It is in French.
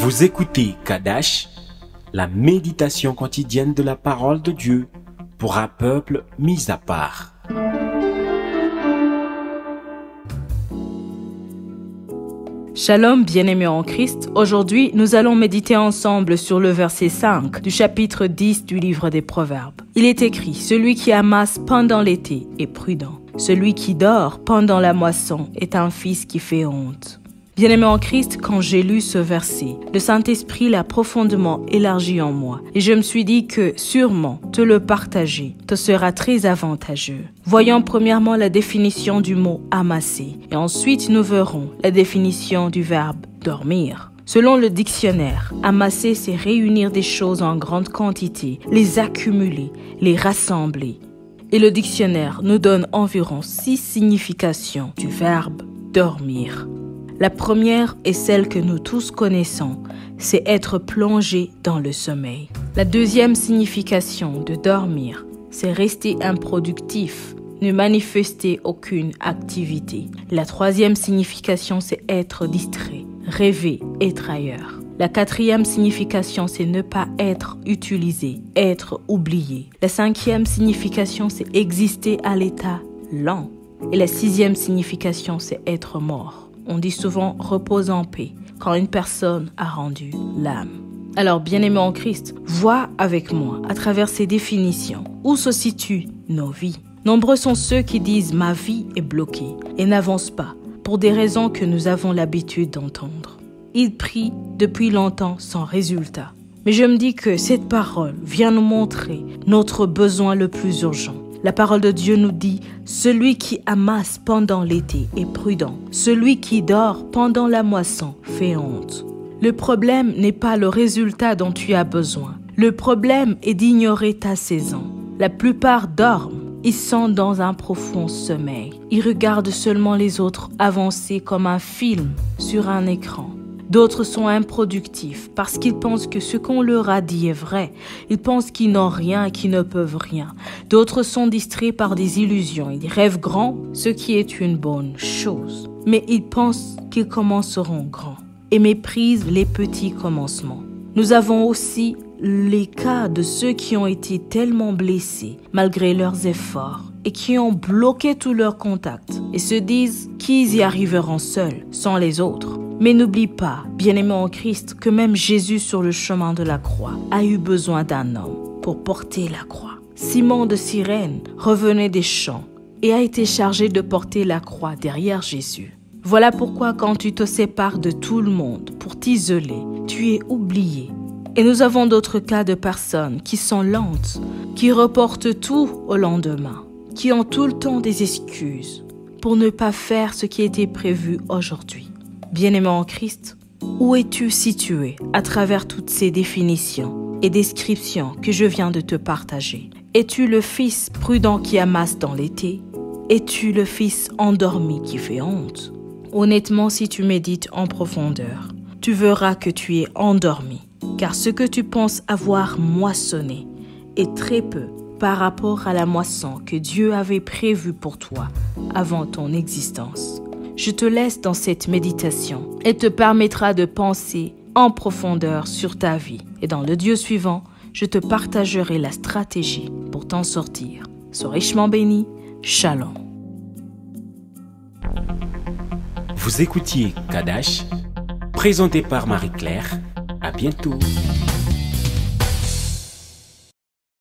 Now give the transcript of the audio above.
Vous écoutez Kadash, la méditation quotidienne de la parole de Dieu pour un peuple mis à part. Shalom bien-aimés en Christ, aujourd'hui nous allons méditer ensemble sur le verset 5 du chapitre 10 du livre des Proverbes. Il est écrit, celui qui amasse pendant l'été est prudent, celui qui dort pendant la moisson est un fils qui fait honte. Bien-aimé en Christ, quand j'ai lu ce verset, le Saint-Esprit l'a profondément élargi en moi et je me suis dit que sûrement te le partager te sera très avantageux. Voyons premièrement la définition du mot amasser et ensuite nous verrons la définition du verbe dormir. Selon le dictionnaire, amasser c'est réunir des choses en grande quantité, les accumuler, les rassembler. Et le dictionnaire nous donne environ 6 significations du verbe dormir. La première est celle que nous tous connaissons, c'est être plongé dans le sommeil. La deuxième signification de dormir, c'est rester improductif, ne manifester aucune activité. La troisième signification, c'est être distrait, rêver, être ailleurs. La quatrième signification, c'est ne pas être utilisé, être oublié. La cinquième signification, c'est exister à l'état lent. Et la sixième signification, c'est être mort. On dit souvent « repose en paix » quand une personne a rendu l'âme. Alors, bien-aimés en Christ, vois avec moi, à travers ces définitions, où se situent nos vies. Nombreux sont ceux qui disent « ma vie est bloquée » et n'avancent pas, pour des raisons que nous avons l'habitude d'entendre. Ils prient depuis longtemps sans résultat. Mais je me dis que cette parole vient nous montrer notre besoin le plus urgent. La parole de Dieu nous dit « Celui qui amasse pendant l'été est prudent. Celui qui dort pendant la moisson fait honte. » Le problème n'est pas le résultat dont tu as besoin. Le problème est d'ignorer ta saison. La plupart dorment. Ils sont dans un profond sommeil. Ils regardent seulement les autres avancer comme un film sur un écran. D'autres sont improductifs parce qu'ils pensent que ce qu'on leur a dit est vrai. Ils pensent qu'ils n'ont rien et qu'ils ne peuvent rien. D'autres sont distraits par des illusions. Ils rêvent grand, ce qui est une bonne chose. Mais ils pensent qu'ils commenceront grands et méprisent les petits commencements. Nous avons aussi les cas de ceux qui ont été tellement blessés malgré leurs efforts et qui ont bloqué tous leurs contacts et se disent qu'ils y arriveront seuls, sans les autres. Mais n'oublie pas, bien-aimé en Christ, que même Jésus sur le chemin de la croix a eu besoin d'un homme pour porter la croix. Simon de Cyrène revenait des champs et a été chargé de porter la croix derrière Jésus. Voilà pourquoi quand tu te sépares de tout le monde pour t'isoler, tu es oublié. Et nous avons d'autres cas de personnes qui sont lentes, qui reportent tout au lendemain, qui ont tout le temps des excuses pour ne pas faire ce qui était prévu aujourd'hui. Bien-aimé en Christ, où es-tu situé à travers toutes ces définitions et descriptions que je viens de te partager? Es-tu le fils prudent qui amasse dans l'été? Es-tu le fils endormi qui fait honte? Honnêtement, si tu médites en profondeur, tu verras que tu es endormi, car ce que tu penses avoir moissonné est très peu par rapport à la moisson que Dieu avait prévue pour toi avant ton existence. Je te laisse dans cette méditation. Elle te permettra de penser en profondeur sur ta vie. Et dans l'audio suivant, je te partagerai la stratégie pour t'en sortir. Sois richement béni. Shalom. Vous écoutiez Kadash, présenté par Marie-Claire. À bientôt.